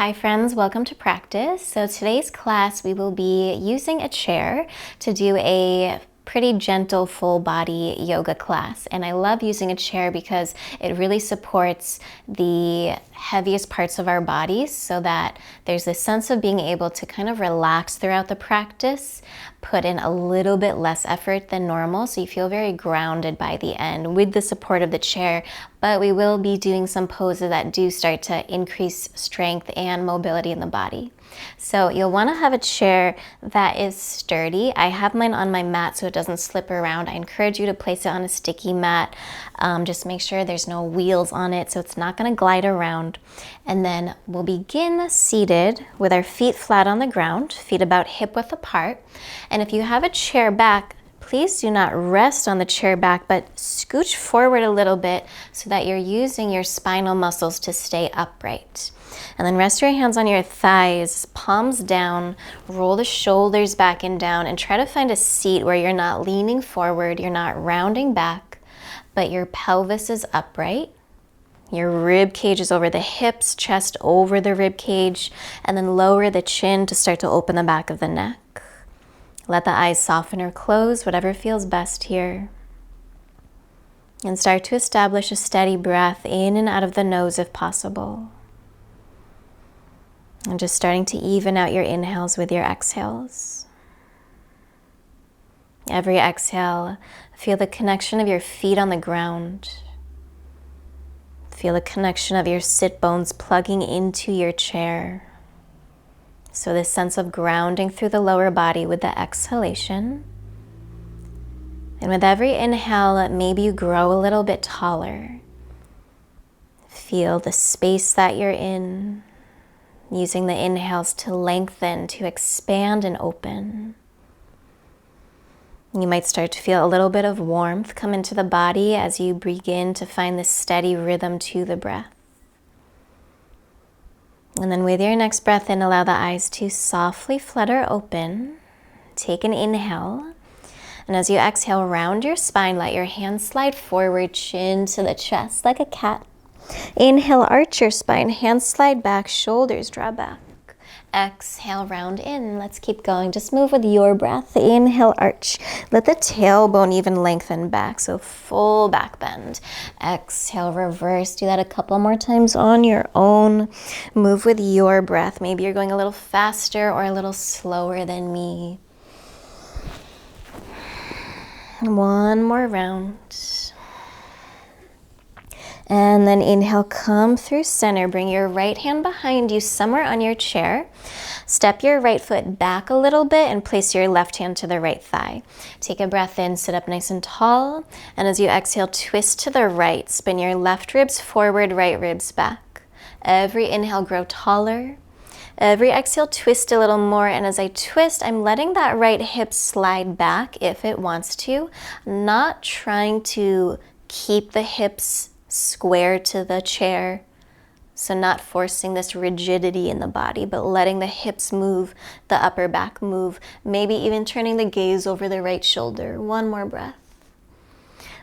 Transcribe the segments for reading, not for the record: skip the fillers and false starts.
Hi friends, welcome to practice. So today's class we will be using a chair to do a pretty gentle full body yoga class. And I love using a chair because it really supports the heaviest parts of our bodies so that there's this sense of being able to kind of relax throughout the practice, put in a little bit less effort than normal, so you feel very grounded by the end with the support of the chair. But we will be doing some poses that do start to increase strength and mobility in the body. So you'll want to have a chair that is sturdy. I have mine on my mat so it doesn't slip around. I encourage you to place it on a sticky mat. Just make sure there's no wheels on it so it's not going to glide around. And then we'll begin seated with our feet flat on the ground, feet about hip width apart. And if you have a chair back, please do not rest on the chair back, but scooch forward a little bit so that you're using your spinal muscles to stay upright. And then rest your hands on your thighs, palms down, roll the shoulders back and down, and try to find a seat where you're not leaning forward, you're not rounding back, but your pelvis is upright. Your rib cage is over the hips, chest over the rib cage, and then lower the chin to start to open the back of the neck. Let the eyes soften or close, whatever feels best here. And start to establish a steady breath in and out of the nose if possible. And just starting to even out your inhales with your exhales. Every exhale, feel the connection of your feet on the ground. Feel the connection of your sit bones plugging into your chair. So this sense of grounding through the lower body with the exhalation. And with every inhale, maybe you grow a little bit taller. Feel the space that you're in, using the inhales to lengthen, to expand and open. You might start to feel a little bit of warmth come into the body as you begin to find this steady rhythm to the breath. And then with your next breath in, allow the eyes to softly flutter open. Take an inhale. And as you exhale, round your spine, let your hands slide forward, chin to the chest like a cat. Inhale, arch your spine, hands slide back, shoulders draw back. Exhale, round in. Let's keep going. Just move with your breath. Inhale, arch. Let the tailbone even lengthen back, so full back bend. Exhale, reverse. Do that a couple more times on your own. Move with your breath. Maybe you're going a little faster or a little slower than me. One more round. And then inhale, come through center. Bring your right hand behind you somewhere on your chair. Step your right foot back a little bit and place your left hand to the right thigh. Take a breath in, sit up nice and tall. And as you exhale, twist to the right. Spin your left ribs forward, right ribs back. Every inhale, grow taller. Every exhale, twist a little more. And as I twist, I'm letting that right hip slide back if it wants to. Not trying to keep the hips square to the chair, so not forcing this rigidity in the body, but letting the hips move, the upper back move, maybe even turning the gaze over the right shoulder. One more breath.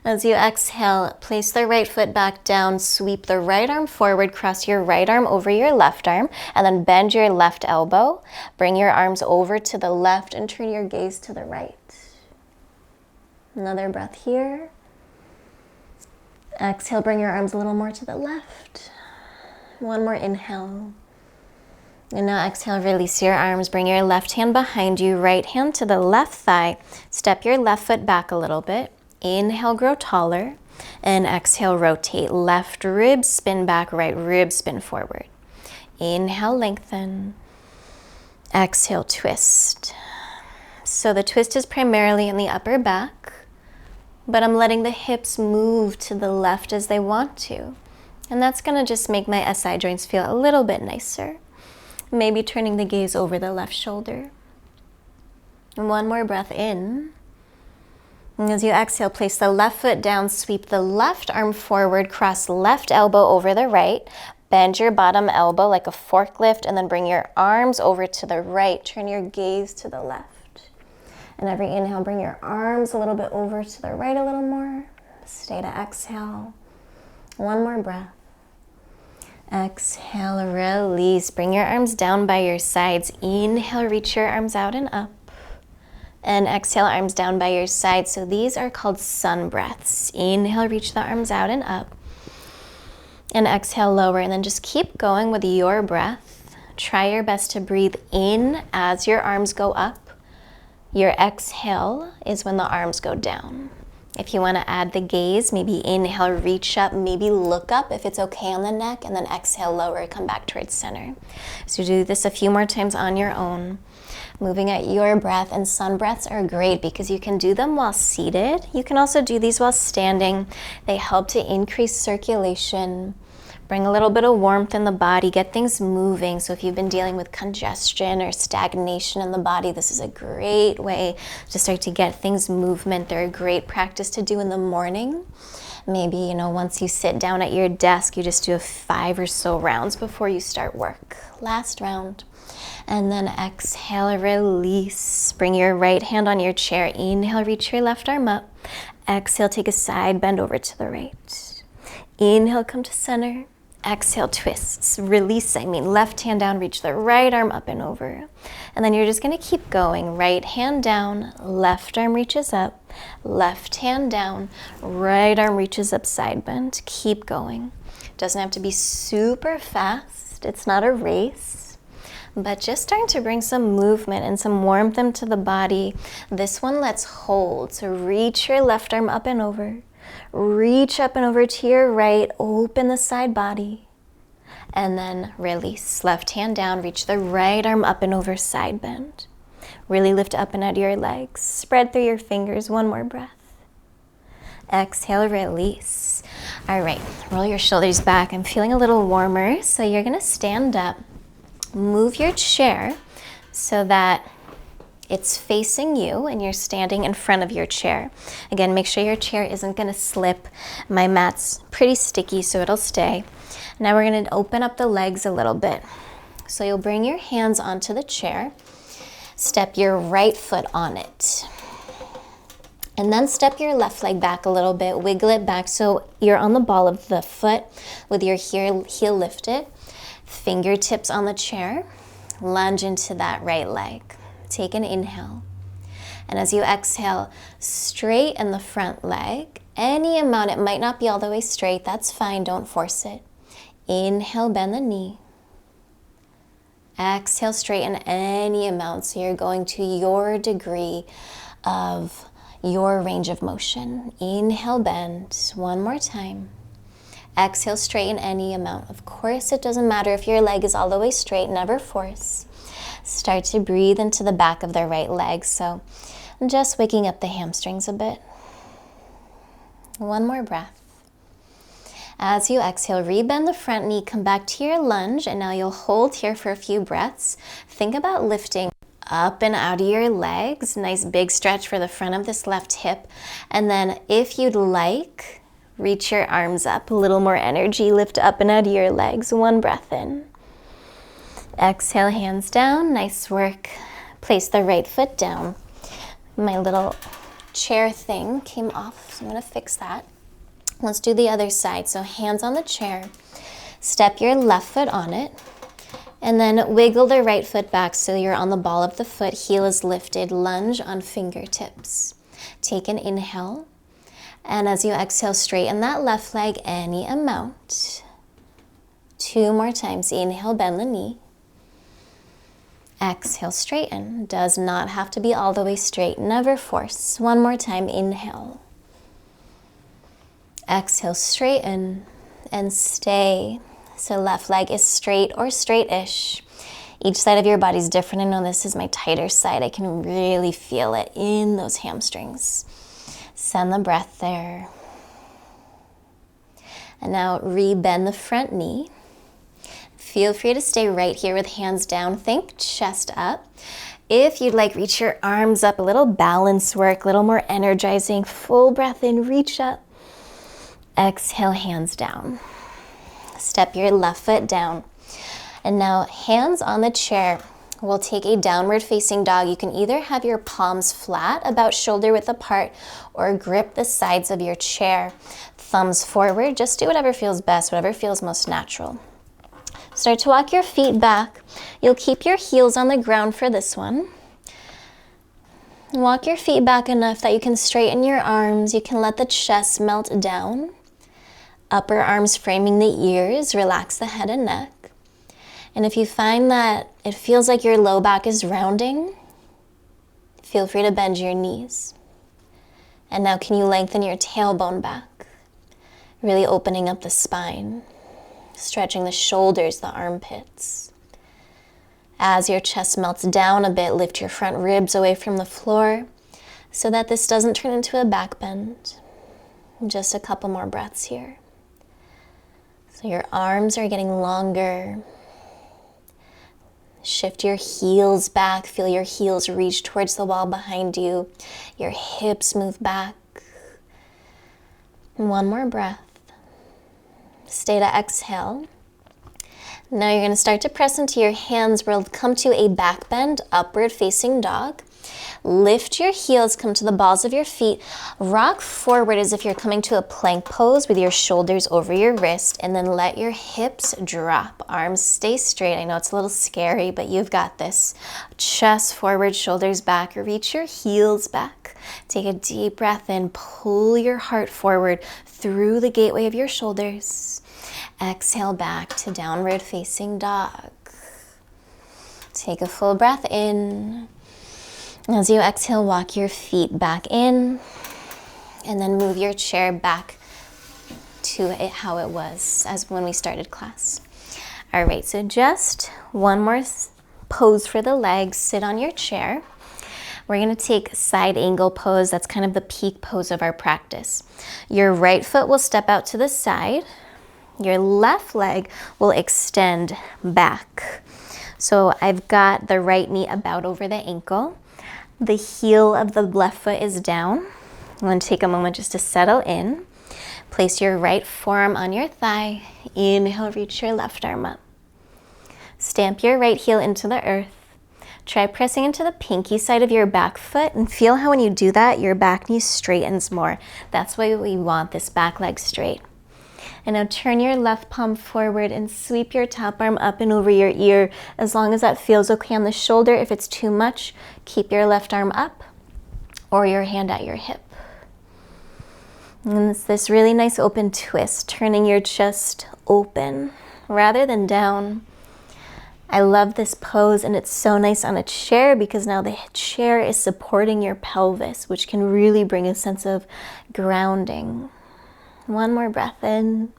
As you exhale, place the right foot back down, sweep the right arm forward, cross your right arm over your left arm, and then bend your left elbow. Bring your arms over to the left and turn your gaze to the right. Another breath here. Exhale, bring your arms a little more to the left. One more inhale. And now exhale, release your arms. Bring your left hand behind you, right hand to the left thigh. Step your left foot back a little bit. Inhale, grow taller. And exhale, rotate. Left rib spin back, right rib spin forward. Inhale, lengthen. Exhale, twist. So the twist is primarily in the upper back, but I'm letting the hips move to the left as they want to. And that's gonna just make my SI joints feel a little bit nicer. Maybe turning the gaze over the left shoulder. And one more breath in. And as you exhale, place the left foot down, sweep the left arm forward, cross left elbow over the right, bend your bottom elbow like a forklift, and then bring your arms over to the right. Turn your gaze to the left. And every inhale, bring your arms a little bit over to the right a little more. Stay to exhale. One more breath. Exhale, release. Bring your arms down by your sides. Inhale, reach your arms out and up. And exhale, arms down by your sides. So these are called sun breaths. Inhale, reach the arms out and up. And exhale, lower. And then just keep going with your breath. Try your best to breathe in as your arms go up. Your exhale is when the arms go down. If you want to add the gaze, maybe inhale, reach up, maybe look up if it's okay on the neck, and then exhale, lower, come back towards center. So do this a few more times on your own, moving at your breath. And sun breaths are great because you can do them while seated. You can also do these while standing. They help to increase circulation, bring a little bit of warmth in the body, get things moving. So if you've been dealing with congestion or stagnation in the body, this is a great way to start to get things movement. They're a great practice to do in the morning. Maybe, once you sit down at your desk, you just do 5 or so rounds before you start work. Last round. And then exhale, release. Bring your right hand on your chair. Inhale, reach your left arm up. Exhale, take a side bend over to the right. Inhale, come to center. Exhale, twists. Release, left hand down, reach the right arm up and over. And then you're just going to keep going. Right hand down, left arm reaches up. Left hand down, right arm reaches up, side bend. Keep going. Doesn't have to be super fast. It's not a race. But just starting to bring some movement and some warmth into the body. This one, let's hold. So reach your left arm up and over. Reach up and over to your right, open the side body, and then release. Left hand down, reach the right arm up and over, side bend. Really lift up and out of your legs. Spread through your fingers. One more breath. Exhale, release. All right, roll your shoulders back. I'm feeling a little warmer, so you're gonna stand up. Move your chair so that it's facing you and you're standing in front of your chair. Again, make sure your chair isn't gonna slip. My mat's pretty sticky, so it'll stay. Now we're gonna open up the legs a little bit. So you'll bring your hands onto the chair, step your right foot on it, and then step your left leg back a little bit, wiggle it back so you're on the ball of the foot with your heel lifted, fingertips on the chair, lunge into that right leg. Take an inhale. And as you exhale, straighten the front leg. Any amount, it might not be all the way straight, that's fine, don't force it. Inhale, bend the knee. Exhale, straighten any amount, so you're going to your degree of your range of motion. Inhale, bend, one more time. Exhale, straighten any amount. Of course, it doesn't matter if your leg is all the way straight, never force. Start to breathe into the back of the right leg, so just waking up the hamstrings a bit. One more breath. As you exhale, rebend the front knee, come back to your lunge, and now you'll hold here for a few breaths. Think about lifting up and out of your legs. Nice big stretch for the front of this left hip. And then if you'd like, reach your arms up, a little more energy, lift up and out of your legs. One breath in. Exhale, hands down, nice work. Place the right foot down. My little chair thing came off, so I'm gonna fix that. Let's do the other side. So hands on the chair, step your left foot on it, and then wiggle the right foot back so you're on the ball of the foot, heel is lifted, lunge on fingertips. Take an inhale, and as you exhale, straighten that left leg any amount. 2 more times. Inhale, bend the knee. Exhale, straighten. Does not have to be all the way straight. Never force. One more time. Inhale. Exhale, straighten and stay. So left leg is straight or straight-ish. Each side of your body is different. I know this is my tighter side. I can really feel it in those hamstrings. Send the breath there. And now re-bend the front knee. Feel free to stay right here with hands down. Think chest up. If you'd like, reach your arms up, a little balance work, a little more energizing. Full breath in, reach up. Exhale, hands down. Step your left foot down. And now hands on the chair. We'll take a downward facing dog. You can either have your palms flat, about shoulder width apart, or grip the sides of your chair. Thumbs forward. Just do whatever feels best, whatever feels most natural. Start to walk your feet back. You'll keep your heels on the ground for this one. Walk your feet back enough that you can straighten your arms. You can let the chest melt down. Upper arms framing the ears. Relax the head and neck. And if you find that it feels like your low back is rounding, feel free to bend your knees. And now can you lengthen your tailbone back? Really opening up the spine. Stretching the shoulders, the armpits. As your chest melts down a bit, lift your front ribs away from the floor so that this doesn't turn into a back bend. Just a couple more breaths here. So your arms are getting longer. Shift your heels back. Feel your heels reach towards the wall behind you. Your hips move back. And one more breath. Stay to exhale. Now you're going to start to press into your hands. We'll come to a back bend, upward facing dog. Lift your heels, come to the balls of your feet. Rock forward as if you're coming to a plank pose with your shoulders over your wrist, and then let your hips drop. Arms stay straight. I know it's a little scary, but you've got this. Chest forward, shoulders back. Reach your heels back. Take a deep breath in. Pull your heart forward through the gateway of your shoulders. Exhale back to downward facing dog. Take a full breath in. As you exhale, walk your feet back in and then move your chair back to how it was as when we started class. All right, so just one more pose for the legs. Sit on your chair. We're going to take side angle pose. That's kind of the peak pose of our practice. Your right foot will step out to the side. Your left leg will extend back. So I've got the right knee about over the ankle. The heel of the left foot is down. I'm going to take a moment just to settle in. Place your right forearm on your thigh. Inhale, reach your left arm up. Stamp your right heel into the earth. Try pressing into the pinky side of your back foot and feel how when you do that, your back knee straightens more. That's why we want this back leg straight. And now turn your left palm forward and sweep your top arm up and over your ear as long as that feels okay on the shoulder. If it's too much, keep your left arm up or your hand at your hip. And it's this really nice open twist, turning your chest open rather than down. I love this pose, and it's so nice on a chair because now the chair is supporting your pelvis, which can really bring a sense of grounding. One more breath in.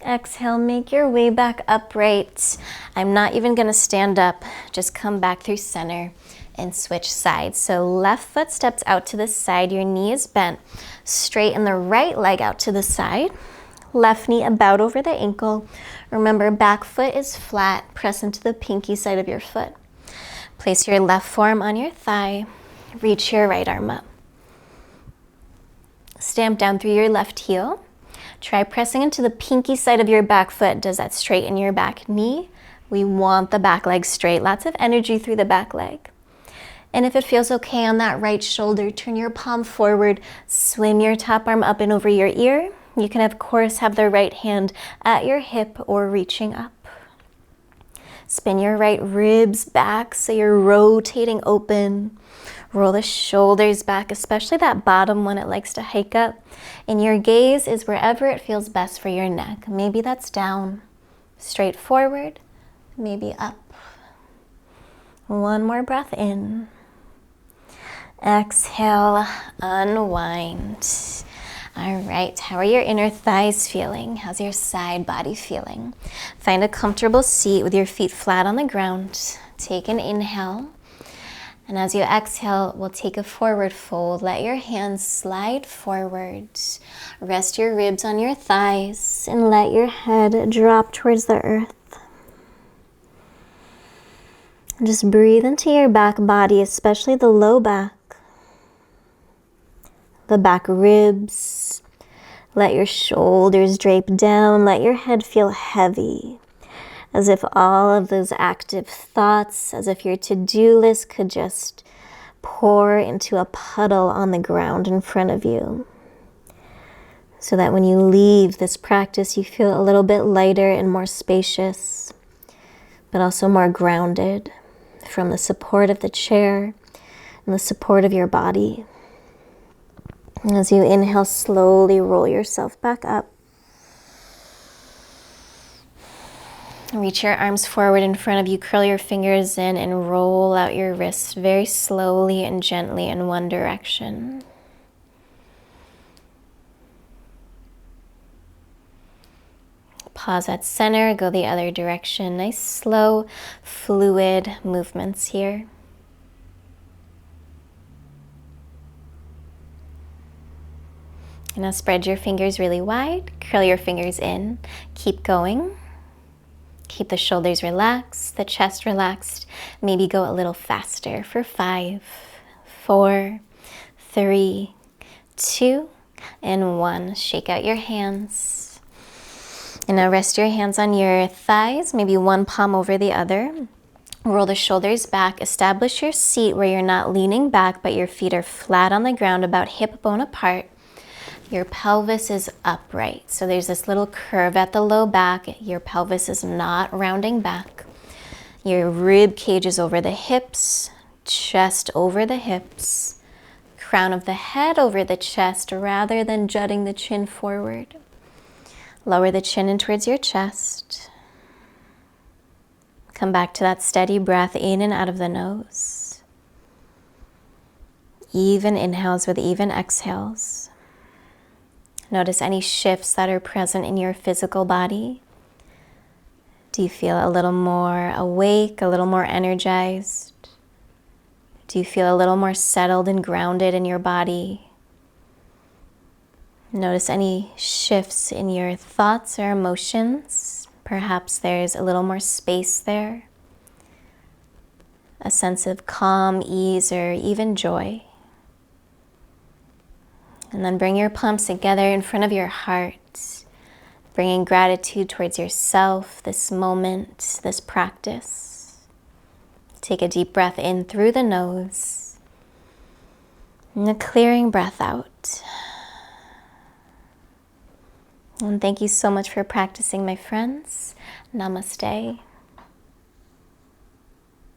Exhale, make your way back upright. I'm not even going to stand up. Just come back through center and switch sides. So left foot steps out to the side. Your knee is bent. Straighten the right leg out to the side. Left knee about over the ankle. Remember, back foot is flat. Press into the pinky side of your foot. Place your left forearm on your thigh. Reach your right arm up. Stamp down through your left heel. Try pressing into the pinky side of your back foot. Does that straighten your back knee? We want the back leg straight. Lots of energy through the back leg. And if it feels okay on that right shoulder, turn your palm forward. Swim your top arm up and over your ear. You can, of course, have the right hand at your hip or reaching up. Spin your right ribs back so you're rotating open. Roll the shoulders back, especially that bottom one. It likes to hike up. And your gaze is wherever it feels best for your neck. Maybe that's down, straight forward, maybe up. One more breath in. Exhale, unwind. All right, how are your inner thighs feeling? How's your side body feeling? Find a comfortable seat with your feet flat on the ground. Take an inhale. And as you exhale, we'll take a forward fold. Let your hands slide forward. Rest your ribs on your thighs and let your head drop towards the earth. And just breathe into your back body, especially the low back, the back ribs. Let your shoulders drape down. Let your head feel heavy, as if all of those active thoughts, as if your to-do list could just pour into a puddle on the ground in front of you. so that when you leave this practice, you feel a little bit lighter and more spacious, but also more grounded from the support of the chair and the support of your body. And as you inhale, slowly roll yourself back up. Reach your arms forward in front of you, curl your fingers in, and roll out your wrists very slowly and gently in one direction. Pause at center, go the other direction. Nice, slow, fluid movements here. And now spread your fingers really wide, curl your fingers in, keep going. Keep the shoulders relaxed, the chest relaxed. Maybe go a little faster for 5, 4, 3, 2, and 1. Shake out your hands. And now rest your hands on your thighs, maybe one palm over the other. Roll the shoulders back. Establish your seat where you're not leaning back, but your feet are flat on the ground, about hip bone apart. Your pelvis is upright. So there's this little curve at the low back. Your pelvis is not rounding back. Your rib cage is over the hips, chest over the hips, crown of the head over the chest rather than jutting the chin forward. Lower the chin in towards your chest. Come back to that steady breath in and out of the nose. Even inhales with even exhales. Notice any shifts that are present in your physical body. Do you feel a little more awake, a little more energized? Do you feel a little more settled and grounded in your body? Notice any shifts in your thoughts or emotions. Perhaps there's a little more space there. A sense of calm, ease, or even joy. And then bring your palms together in front of your heart, bringing gratitude towards yourself, this moment, this practice. Take a deep breath in through the nose, and a clearing breath out. And thank you so much for practicing, my friends. Namaste.